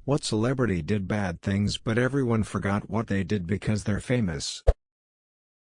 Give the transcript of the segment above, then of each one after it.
What celebrity did bad things but everyone forgot what they did because they're famous?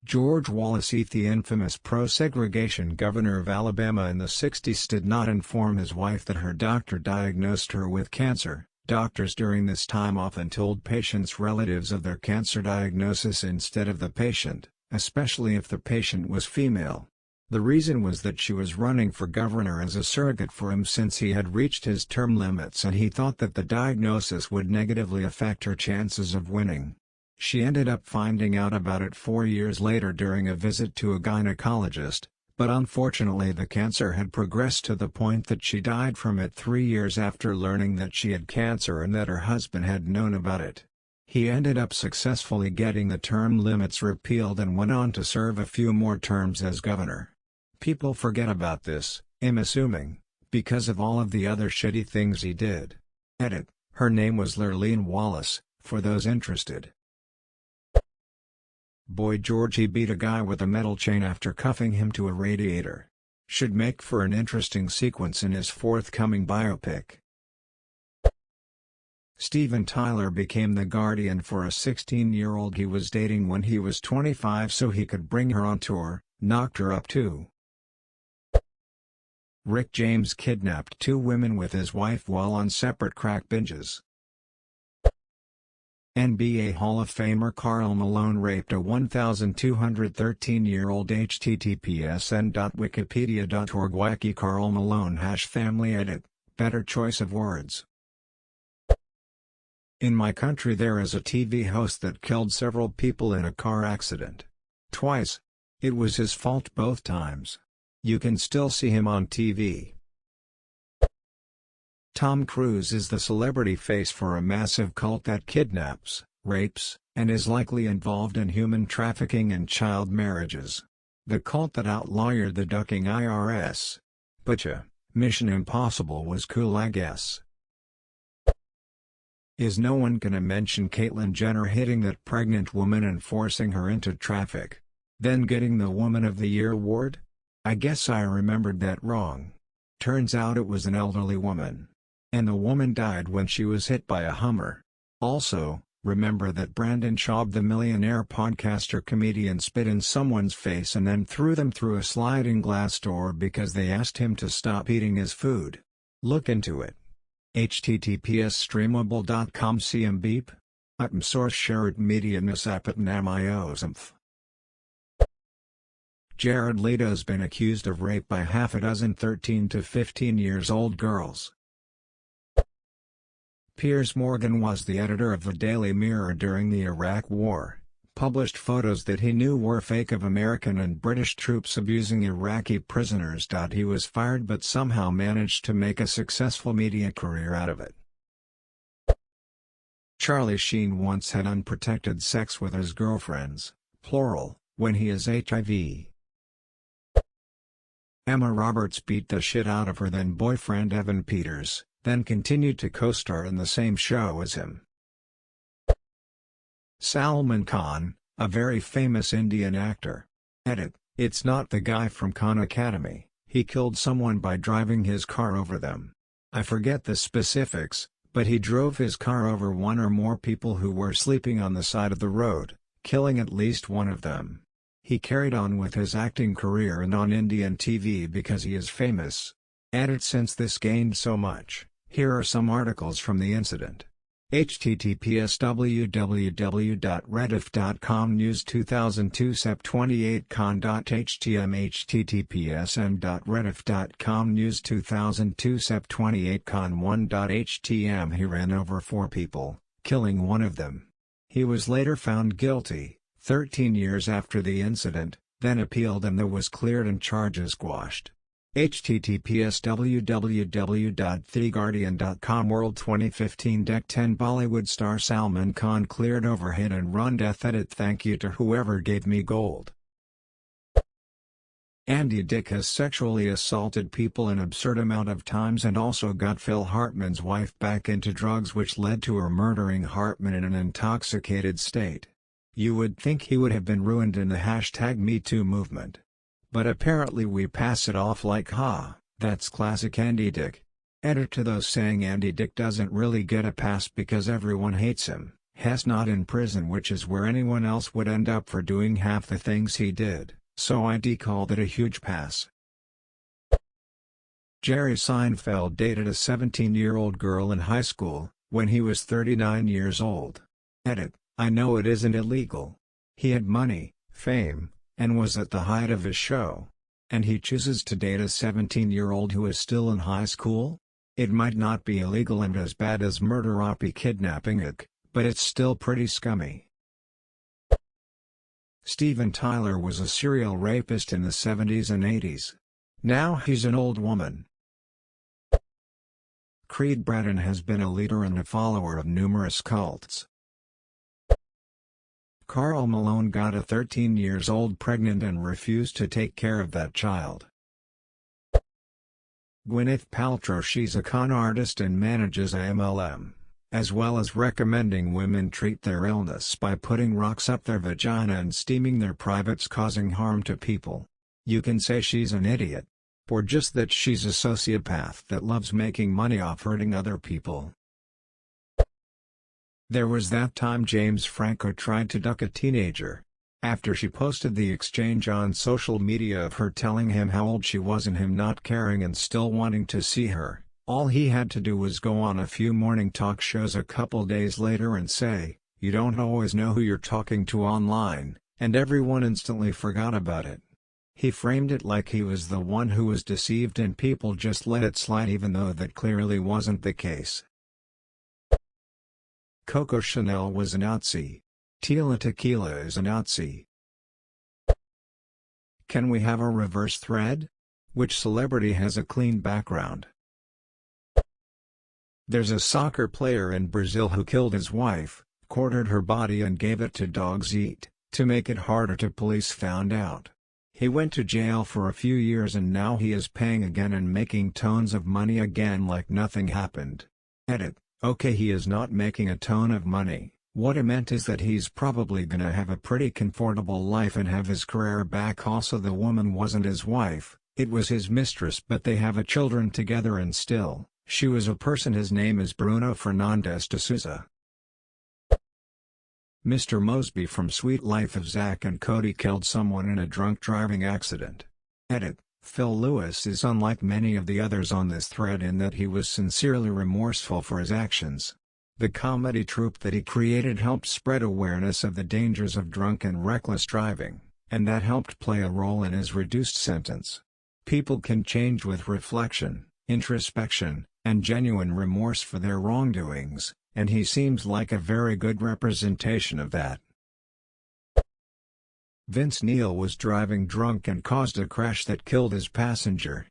George Wallace, the infamous pro-segregation governor of Alabama in the 60s, did not inform his wife that her doctor diagnosed her with cancer. Doctors during this time often told patients' relatives of their cancer diagnosis instead of the patient, especially if the patient was female. The reason was that she was running for governor as a surrogate for him since he had reached his term limits, and he thought that the diagnosis would negatively affect her chances of winning. She ended up finding out about it 4 years later during a visit to a gynecologist, but unfortunately the cancer had progressed to the point that she died from it 3 years after learning that she had cancer and that her husband had known about it. He ended up successfully getting the term limits repealed and went on to serve a few more terms as governor. People forget about this, I'm assuming, because of all of the other shitty things he did. Edit: her name was Lurleen Wallace, for those interested. Boy Georgie beat a guy with a metal chain after cuffing him to a radiator. Should make for an interesting sequence in his forthcoming biopic. Steven Tyler became the guardian for a 16-year-old he was dating when he was 25 so he could bring her on tour, knocked her up too. Rick James kidnapped 2 women with his wife while on separate crack binges. NBA Hall of Famer Karl Malone raped a 1,213-year-old. https://n.wikipedia.org Wacky Karl Malone #family edit, better choice of words. In my country there is a TV host that killed several people in a car accident. Twice. It was his fault both times. You can still see him on TV. Tom Cruise is the celebrity face for a massive cult that kidnaps, rapes, and is likely involved in human trafficking and child marriages. The cult that outlawyered the ducking IRS. Butcha, Mission Impossible was cool, I guess. Is no one gonna mention Caitlyn Jenner hitting that pregnant woman and forcing her into traffic? Then getting the Woman of the Year award? I guess I remembered that wrong. Turns out it was an elderly woman. And the woman died when she was hit by a Hummer. Also, remember that Brandon Schaub, the millionaire podcaster comedian, spit in someone's face and then threw them through a sliding glass door because they asked him to stop eating his food? Look into it. https://streamable.com cm beep. Item source shared media nisapatnamiosmth. Jared Leto's been accused of rape by half a dozen 13 to 15 years old girls. Piers Morgan was the editor of the Daily Mirror during the Iraq War, published photos that he knew were fake of American and British troops abusing Iraqi prisoners. He was fired but somehow managed to make a successful media career out of it. Charlie Sheen once had unprotected sex with his girlfriends, plural, when he is HIV. Emma Roberts beat the shit out of her then boyfriend Evan Peters, then continued to co-star in the same show as him. Salman Khan, a very famous Indian actor. Edit: it's not the guy from Khan Academy, he killed someone by driving his car over them. I forget the specifics, but he drove his car over one or more people who were sleeping on the side of the road, killing at least one of them. He carried on with his acting career and on Indian TV because he is famous. Edit: since this gained so much, here are some articles from the incident. https://www.reddif.com News 2002 Sep 28 con.htm https://m.reddif.com News 2002 Sep 28 con 1.htm He ran over 4 people, killing one of them. He was later found guilty, 13 years after the incident, then appealed and was cleared and charges quashed. https://www.theguardian.com World 2015 Deck 10 Bollywood star Salman Khan cleared over hit and run death. Edit: thank you to whoever gave me gold. Andy Dick has sexually assaulted people an absurd amount of times and also got Phil Hartman's wife back into drugs, which led to her murdering Hartman in an intoxicated state. You would think he would have been ruined in the #MeToo movement. But apparently we pass it off like, ha, that's classic Andy Dick. Edit to those saying Andy Dick doesn't really get a pass because everyone hates him. Hess not in prison, which is where anyone else would end up for doing half the things he did, so I called it a huge pass. Jerry Seinfeld dated a 17-year-old girl in high school, when he was 39 years old. Edit, I know it isn't illegal. He had money, fame, and was at the height of his show. And he chooses to date a 17-year-old who is still in high school? It might not be illegal and as bad as murder or kidnapping, but it's still pretty scummy. Steven Tyler was a serial rapist in the 70s and 80s. Now he's an old woman. Creed Bratton has been a leader and a follower of numerous cults. Karl Malone got a 13-year-old pregnant and refused to take care of that child. Gwyneth Paltrow, she's a con artist and manages a MLM, as well as recommending women treat their illness by putting rocks up their vagina and steaming their privates, causing harm to people. You can say she's an idiot, or just that she's a sociopath that loves making money off hurting other people. There was that time James Franco tried to duck a teenager. After she posted the exchange on social media of her telling him how old she was and him not caring and still wanting to see her, all he had to do was go on a few morning talk shows a couple days later and say, "You don't always know who you're talking to online," and everyone instantly forgot about it. He framed it like he was the one who was deceived and people just let it slide, even though that clearly wasn't the case. Coco Chanel was a Nazi. Tila Tequila is a Nazi. Can we have a reverse thread? Which celebrity has a clean background? There's a soccer player in Brazil who killed his wife, quartered her body and gave it to dogs eat, to make it harder to police found out. He went to jail for a few years and now he is paying again and making tons of money again like nothing happened. Edit. Okay, he is not making a ton of money. What I meant is that he's probably gonna have a pretty comfortable life and have his career back. Also, the woman wasn't his wife, it was his mistress, but they have a children together and still, she was a person. His name is Bruno Fernandes de Souza. Mr. Mosby from Sweet Life of Zack and Cody killed someone in a drunk driving accident. Edit. Phil Lewis is unlike many of the others on this thread in that he was sincerely remorseful for his actions. The comedy troupe that he created helped spread awareness of the dangers of drunk and reckless driving, and that helped play a role in his reduced sentence. People can change with reflection, introspection, and genuine remorse for their wrongdoings, and he seems like a very good representation of that. Vince Neil was driving drunk and caused a crash that killed his passenger.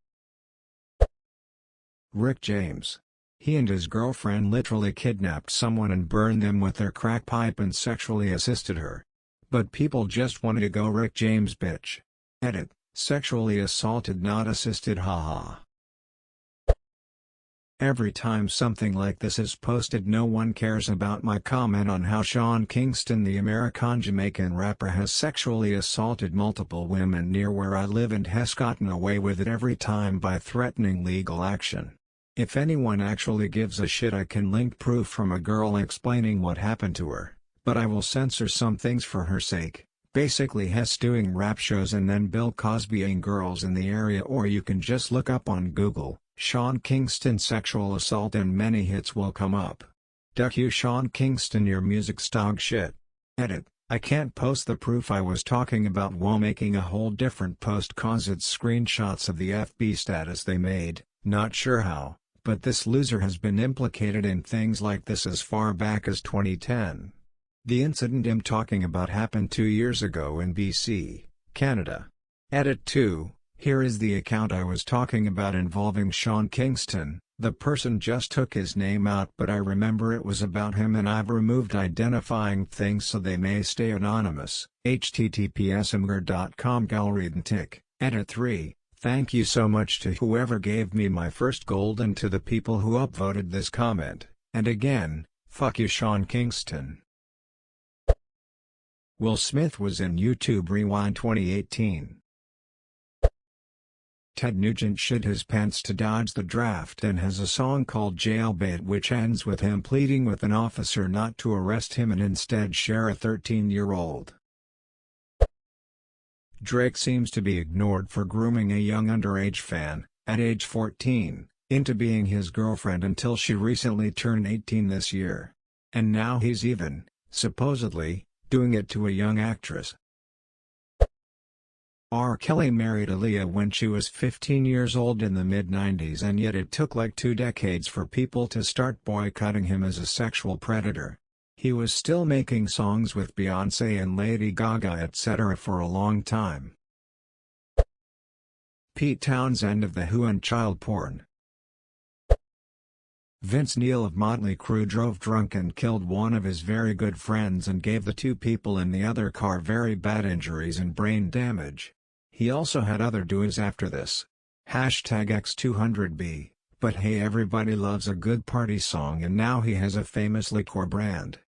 Rick James. He and his girlfriend literally kidnapped someone and burned them with their crack pipe and sexually assisted her. But people just wanted to go Rick James bitch. Edit. Sexually assaulted not assisted, haha. Every time something like this is posted, no one cares about my comment on how Sean Kingston, the American-Jamaican rapper, has sexually assaulted multiple women near where I live and has gotten away with it every time by threatening legal action. If anyone actually gives a shit, I can link proof from a girl explaining what happened to her, but I will censor some things for her sake. Basically Hess doing rap shows and then Bill Cosbying girls in the area, or you can just look up on Google, Sean Kingston sexual assault and many hits will come up. Duck you Sean Kingston, your music's dog shit. Edit. I can't post the proof I was talking about while making a whole different post cause it's screenshots of the FB status they made, not sure how, but this loser has been implicated in things like this as far back as 2010. The incident I'm talking about happened 2 years ago in BC, Canada. Edit 2. Here is the account I was talking about involving Sean Kingston. The person just took his name out, but I remember it was about him and I've removed identifying things so they may stay anonymous. https://imgur.com gallery. Edit 3. Thank you so much to whoever gave me my first gold and to the people who upvoted this comment, and again, fuck you Sean Kingston. Will Smith was in YouTube Rewind 2018. Ted Nugent shit his pants to dodge the draft and has a song called Jailbait which ends with him pleading with an officer not to arrest him and instead share a 13-year-old. Drake seems to be ignored for grooming a young underage fan, at age 14, into being his girlfriend until she recently turned 18 this year. And now he's even, supposedly, doing it to a young actress. R. Kelly married Aaliyah when she was 15 years old in the mid-90s, and yet it took like 2 decades for people to start boycotting him as a sexual predator. He was still making songs with Beyoncé and Lady Gaga etc. for a long time. Pete Townsend of The Who and child porn. Vince Neil of Motley Crue drove drunk and killed one of his very good friends and gave the 2 people in the other car very bad injuries and brain damage. He also had other doings after this. #X200B, but hey, everybody loves a good party song, and now he has a famous liquor brand.